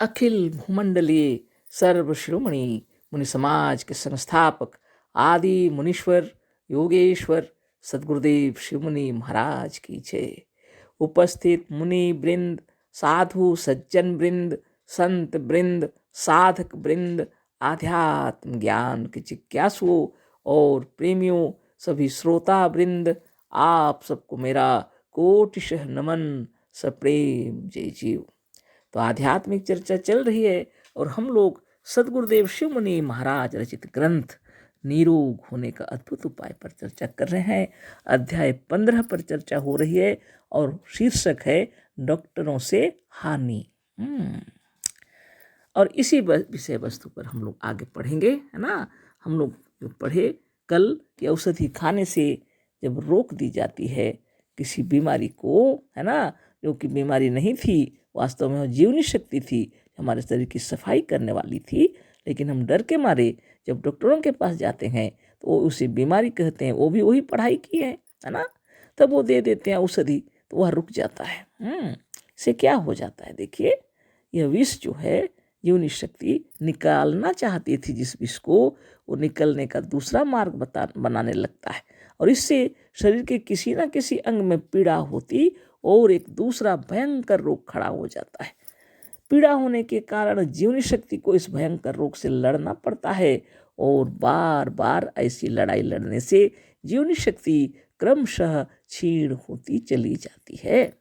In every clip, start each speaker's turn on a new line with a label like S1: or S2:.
S1: अखिल भूमंडलीय सर्व शिरोमणि मुनि समाज के संस्थापक आदि मुनीश्वर योगेश्वर सदगुरुदेव शिव मुनि महाराज की जय। उपस्थित मुनि वृंद, साधु सज्जन वृंद, संत वृंद, साधक वृंद, आध्यात्म ज्ञान के जिज्ञासुओं और प्रेमियों, सभी श्रोता वृंद, आप सबको मेरा कोटिशः नमन, सप्रेम जय जीव। तो आध्यात्मिक चर्चा चल रही है और हम लोग सदगुरुदेव शिव मुनि महाराज रचित ग्रंथ निरोग होने का अद्भुत उपाय पर चर्चा कर रहे हैं। अध्याय 15 पर चर्चा हो रही है और शीर्षक है डॉक्टरों से हानि। और इसी विषय वस्तु पर हम लोग आगे पढ़ेंगे, है ना। हम लोग जो पढ़े कल कि औषधि खाने से जब रोक दी जाती है किसी बीमारी को, है ना, जो कि बीमारी नहीं थी, वास्तव में वो जीवनी शक्ति थी, हमारे शरीर की सफाई करने वाली थी, लेकिन हम डर के मारे जब डॉक्टरों के पास जाते हैं तो वो उसे बीमारी कहते हैं, वो भी वही पढ़ाई की है ना, तब वो दे देते हैं औषधि, तो वह रुक जाता है। इससे क्या हो जाता है, देखिए, यह विष जो है जीवनी शक्ति निकालना चाहती थी, जिस विष को वो निकलने का दूसरा मार्ग बनाने लगता है, और इससे शरीर के किसी न किसी अंग में पीड़ा होती और एक दूसरा भयंकर रोग खड़ा हो जाता है। पीड़ा होने के कारण जीवनी शक्ति को इस भयंकर रोग से लड़ना पड़ता है, और बार बार ऐसी लड़ाई लड़ने से जीवनी शक्ति क्रमशः क्षीण होती चली जाती है।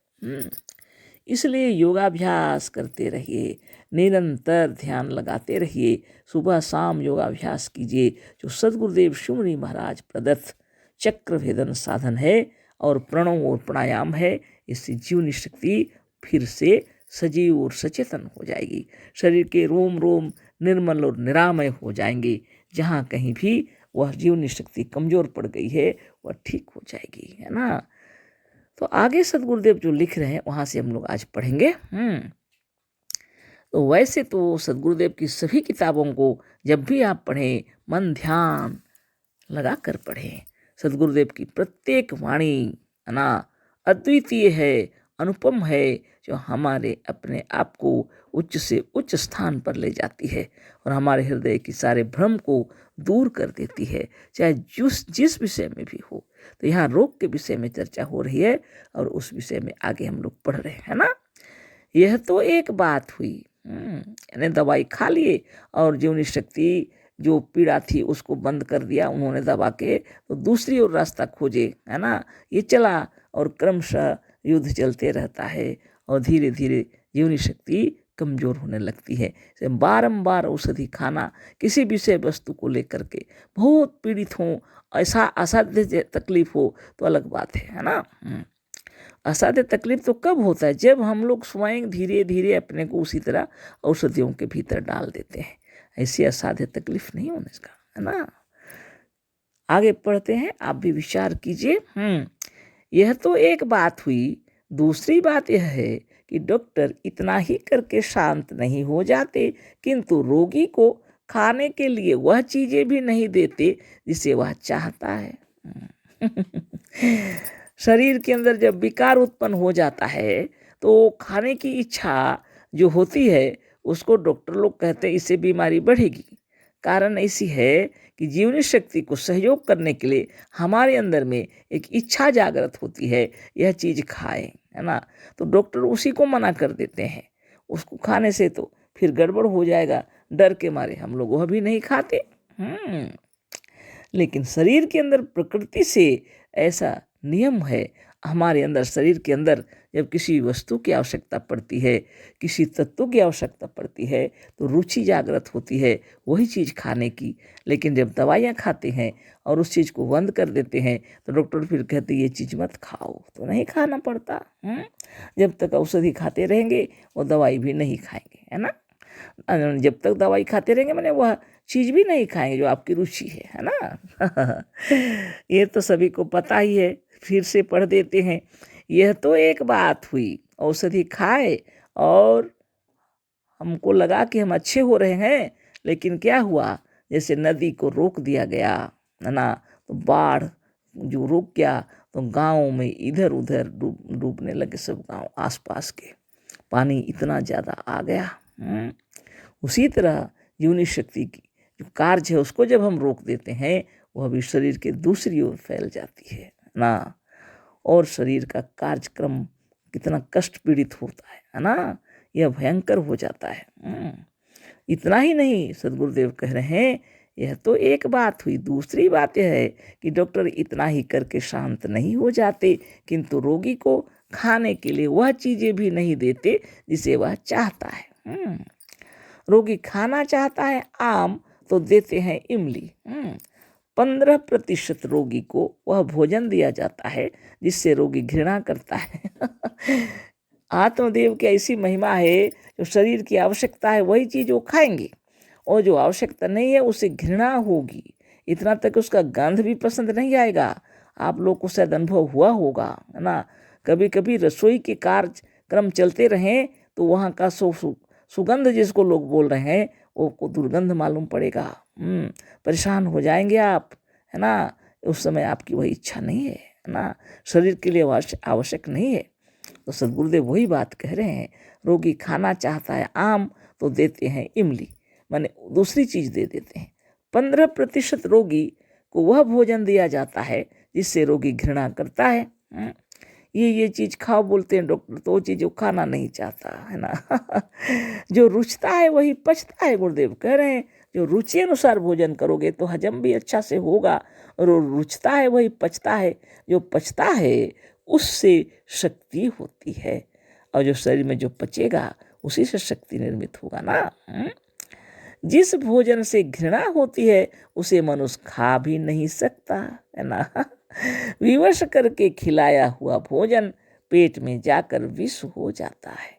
S1: इसलिए योगाभ्यास करते रहिए, निरंतर ध्यान लगाते रहिए, सुबह शाम योगाभ्यास कीजिए, जो सदगुरुदेव शिव मुनि महाराज प्रदत्त चक्र भेदन साधन है और प्रणव और प्राणायाम है। इससे जीवनी शक्ति फिर से सजीव और सचेतन हो जाएगी, शरीर के रोम रोम निर्मल और निरामय हो जाएंगे। जहाँ कहीं भी वह जीवनी शक्ति कमजोर पड़ गई है वह ठीक हो जाएगी, है ना। तो आगे सदगुरुदेव जो लिख रहे हैं वहाँ से हम लोग आज पढ़ेंगे। तो वैसे तो सदगुरुदेव की सभी किताबों को जब भी आप पढ़ें मन ध्यान लगा कर पढ़ें। सदगुरुदेव की प्रत्येक वाणी, है ना, अद्वितीय है, अनुपम है, जो हमारे अपने आप को उच्च से उच्च स्थान पर ले जाती है और हमारे हृदय की सारे भ्रम को दूर कर देती है, चाहे जिस विषय में भी हो। तो यहाँ रोग के विषय में चर्चा हो रही है और उस विषय में आगे हम लोग पढ़ रहे हैं ना। यह तो एक बात हुई, यानी दवाई खा लिए और जीवनी शक्ति जो पीड़ा थी उसको बंद कर दिया उन्होंने दबा के, तो दूसरी ओर रास्ता खोजे, है ना। ये चला और क्रमशः युद्ध चलते रहता है और धीरे धीरे जीवनी शक्ति कमजोर होने लगती है। बारंबार औषधि खाना किसी विषय वस्तु को लेकर के बहुत पीड़ित हो, ऐसा असाध्य तकलीफ हो तो अलग बात है ना। असाध्य तकलीफ तो कब होता है, जब हम लोग स्वयं धीरे धीरे अपने को उसी तरह औषधियों के भीतर डाल देते हैं। ऐसी असाध्य तकलीफ नहीं होने का, है ना। आगे पढ़ते हैं, आप भी विचार कीजिए। यह तो एक बात हुई, दूसरी बात यह है कि डॉक्टर इतना ही करके शांत नहीं हो जाते, किंतु रोगी को खाने के लिए वह चीजें भी नहीं देते जिसे वह चाहता है। शरीर के अंदर जब विकार उत्पन्न हो जाता है तो खाने की इच्छा जो होती है उसको डॉक्टर लोग कहते हैं इससे बीमारी बढ़ेगी। कारण ऐसी है कि जीवनी शक्ति को सहयोग करने के लिए हमारे अंदर में एक इच्छा जागृत होती है, यह चीज खाएं, है ना। तो डॉक्टर उसी को मना कर देते हैं, उसको खाने से तो फिर गड़बड़ हो जाएगा, डर के मारे हम लोग वह भी नहीं खाते। लेकिन शरीर के अंदर प्रकृति से ऐसा नियम है, हमारे अंदर शरीर के अंदर जब किसी वस्तु की आवश्यकता पड़ती है, किसी तत्व की आवश्यकता पड़ती है तो रुचि जागृत होती है वही चीज़ खाने की। लेकिन जब दवाइयाँ खाते हैं और उस चीज़ को बंद कर देते हैं तो डॉक्टर फिर कहते हैं ये चीज़ मत खाओ, तो नहीं खाना पड़ता। जब तक औषधि खाते रहेंगे वो दवाई भी नहीं खाएंगे, है ना। जब तक दवाई खाते रहेंगे मैंने वह चीज़ भी नहीं खाएंगे जो आपकी रुचि है ना। ये तो सभी को पता ही है, फिर से पढ़ देते हैं। यह तो एक बात हुई, औषधि खाए और हमको लगा कि हम अच्छे हो रहे हैं, लेकिन क्या हुआ, जैसे नदी को रोक दिया गया, है ना, तो बाढ़ जो रुक गया तो गाँव में इधर उधर डूबने लगे सब गाँव आसपास के, पानी इतना ज़्यादा आ गया। उसी तरह जीवनी शक्ति की जो कार्य है उसको जब हम रोक देते हैं वह भी शरीर के दूसरी ओर फैल जाती है ना, और शरीर का कार्यक्रम कितना कष्ट पीड़ित होता है ना, यह भयंकर हो जाता है। इतना ही नहीं, सदगुरुदेव कह रहे हैं यह तो एक बात हुई, दूसरी बात यह है कि डॉक्टर इतना ही करके शांत नहीं हो जाते, किंतु रोगी को खाने के लिए वह चीजें भी नहीं देते जिसे वह चाहता है। रोगी खाना चाहता है आम तो देते हैं इमली। 15% रोगी को वह भोजन दिया जाता है जिससे रोगी घृणा करता है। आत्मदेव की ऐसी महिमा है, जो शरीर की आवश्यकता है वही चीज वो खाएंगे, और जो आवश्यकता नहीं है उसे घृणा होगी, इतना तक उसका गंध भी पसंद नहीं आएगा। आप लोग को शायद अनुभव हुआ होगा, है ना, कभी कभी रसोई के कार्यक्रम चलते रहें तो वहाँ का सुगंध जिसको लोग बोल रहे हैं वो को दुर्गंध मालूम पड़ेगा। परेशान हो जाएंगे आप, है ना, उस समय आपकी वही इच्छा नहीं है ना, शरीर के लिए आवश्यक नहीं है। तो सदगुरुदेव वही बात कह रहे हैं, रोगी खाना चाहता है आम तो देते हैं इमली, माने दूसरी चीज दे देते हैं। 15% रोगी को वह भोजन दिया जाता है जिससे रोगी घृणा करता है। ये चीज खाओ बोलते हैं डॉक्टर, तो वो चीज वो खाना नहीं चाहता है ना। जो रुचता है वही पचता है, गुरुदेव कह रहे हैं जो रुचि अनुसार भोजन करोगे तो हजम भी अच्छा से होगा, और रुचता है वही पचता है, जो पचता है उससे शक्ति होती है, और जो शरीर में जो पचेगा उसी से शक्ति निर्मित होगा ना। जिस भोजन से घृणा होती है उसे मनुष्य खा भी नहीं सकता, है ना। विवश करके खिलाया हुआ भोजन पेट में जाकर विष हो जाता है।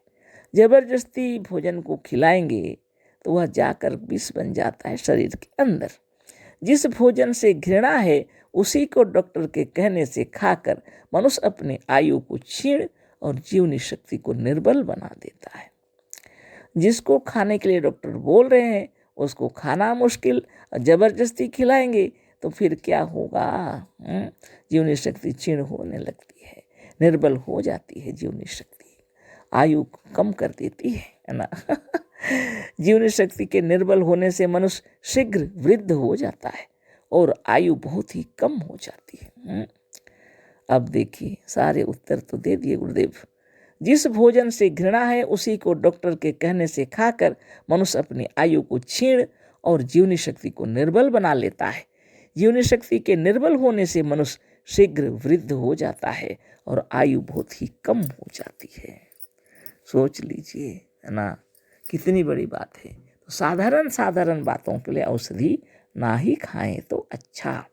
S1: जबरदस्ती भोजन को खिलाएंगे तो वह जाकर विष बन जाता है शरीर के अंदर। जिस भोजन से घृणा है उसी को डॉक्टर के कहने से खाकर मनुष्य अपनी आयु को क्षीण और जीवनी शक्ति को निर्बल बना देता है। जिसको खाने के लिए डॉक्टर बोल रहे हैं उसको खाना मुश्किल, जबरदस्ती खिलाएंगे तो फिर क्या होगा, जीवनी शक्ति क्षीण होने लगती है, निर्बल हो जाती है जीवनी शक्ति, आयु कम कर देती है ना। जीवनी शक्ति के निर्बल होने से मनुष्य शीघ्र वृद्ध हो जाता है और आयु बहुत ही कम हो जाती है। अब देखिए, सारे उत्तर तो दे दिए गुरुदेव। जिस भोजन से घृणा है उसी को डॉक्टर के कहने से खाकर मनुष्य अपनी आयु को क्षीण और जीवनी शक्ति को निर्बल बना लेता है। जीवनी शक्ति के निर्बल होने से मनुष्य शीघ्र वृद्ध हो जाता है और आयु बहुत ही कम हो जाती है। सोच लीजिए, है ना, कितनी बड़ी बात है। तो साधारण साधारण बातों के लिए औषधि ना ही खाएं तो अच्छा।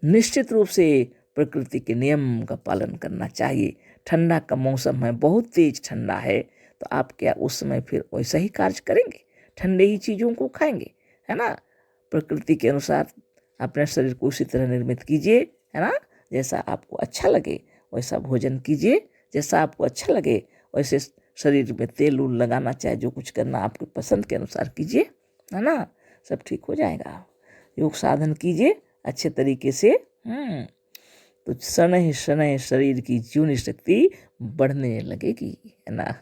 S1: निश्चित रूप से प्रकृति के नियम का पालन करना चाहिए। ठंडा का मौसम है, बहुत तेज ठंडा है, तो आप क्या उस समय फिर वैसा ही कार्य करेंगे, ठंडे ही चीज़ों को खाएंगे, है ना। प्रकृति के अनुसार अपने शरीर को उसी तरह निर्मित कीजिए, है ना, जैसा आपको अच्छा लगे वैसा भोजन कीजिए, जैसा आपको अच्छा लगे वैसे शरीर में तेल उल लगाना, चाहे जो कुछ करना आपके पसंद के अनुसार कीजिए, है ना, सब ठीक हो जाएगा। योग साधन कीजिए अच्छे तरीके से, तो शनैः शनैः शरीर की जीवनी शक्ति बढ़ने लगेगी, है ना।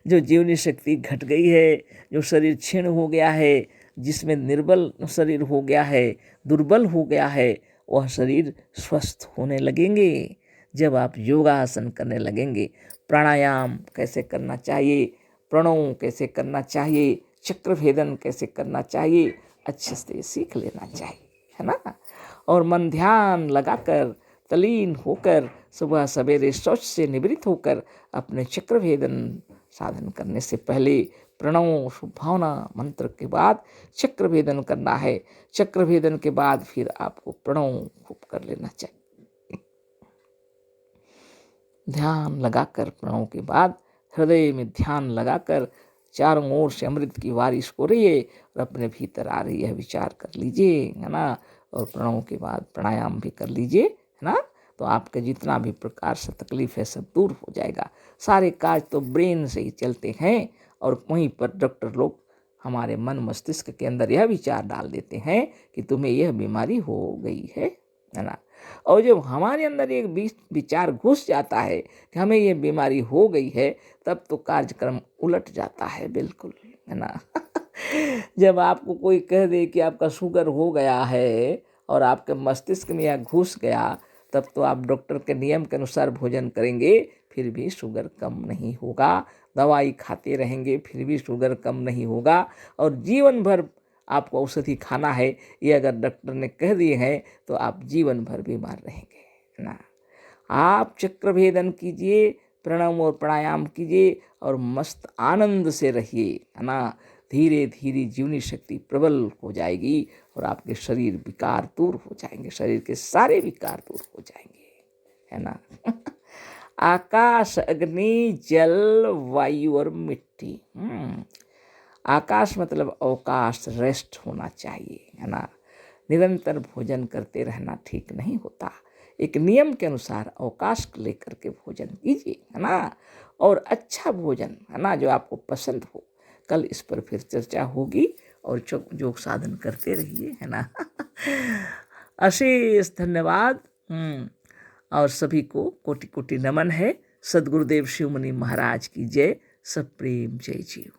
S1: जो जीवनी शक्ति घट गई है, जो शरीर क्षीण हो गया है, जिसमें निर्बल शरीर हो गया है, दुर्बल हो गया है, वह शरीर स्वस्थ होने लगेंगे जब आप योगासन करने लगेंगे। प्राणायाम कैसे करना चाहिए, प्रणव कैसे करना चाहिए, चक्र भेदन कैसे करना चाहिए, अच्छे से सीख लेना चाहिए, है ना। और मन ध्यान लगाकर तलीन होकर सुबह सवेरे शौच से निवृत्त होकर अपने चक्र भेदन साधन करने से पहले प्रणव शुभभावना मंत्र के बाद चक्र भेदन करना है। चक्र भेदन के बाद फिर आपको प्रणव खूब कर लेना चाहिए। ध्यान लगाकर प्रणव के बाद हृदय में ध्यान लगाकर चारों ओर से अमृत की बारिश हो रही है और अपने भीतर आ रही है, विचार कर लीजिए, है ना। और प्रणव के बाद प्राणायाम भी कर लीजिए, है ना, तो आपके जितना भी प्रकार से तकलीफ है सब दूर हो जाएगा। सारे कार्य तो ब्रेन से ही चलते हैं, और वहीं पर डॉक्टर लोग हमारे मन मस्तिष्क के अंदर यह विचार डाल देते हैं कि तुम्हें यह बीमारी हो गई है ना। और जब हमारे अंदर एक विचार घुस जाता है कि हमें ये बीमारी हो गई है, तब तो कार्यक्रम उलट जाता है बिल्कुल, है ना। जब आपको कोई कह दे कि आपका शुगर हो गया है और आपके मस्तिष्क में यह घुस गया, तब तो आप डॉक्टर के नियम के अनुसार भोजन करेंगे, फिर भी शुगर कम नहीं होगा। दवाई खाते रहेंगे, फिर भी शुगर कम नहीं होगा। और जीवन भर आपको औषधि खाना है, ये अगर डॉक्टर ने कह दिए हैं, तो आप जीवन भर बीमार रहेंगे, है ना। आप चक्र भेदन कीजिए, प्रणव और प्राणायाम कीजिए और मस्त आनंद से रहिए, है ना। धीरे धीरे जीवनी शक्ति प्रबल हो जाएगी और आपके शरीर विकार दूर हो जाएंगे, शरीर के सारे विकार दूर हो जाएंगे, है ना। आकाश, अग्नि, जल, वायु और मिट्टी। आकाश मतलब अवकाश, रेस्ट होना चाहिए, है ना। निरंतर भोजन करते रहना ठीक नहीं होता। एक नियम के अनुसार अवकाश लेकर के भोजन कीजिए, है ना। और अच्छा भोजन, है ना, जो आपको पसंद हो। कल इस पर फिर चर्चा होगी और योग साधन करते रहिए, है ना। अशेष धन्यवाद। और सभी को कोटि कोटि नमन है। सद्गुरुदेव शिवमुनि महाराज की जय। सब प्रेम, जय जीव।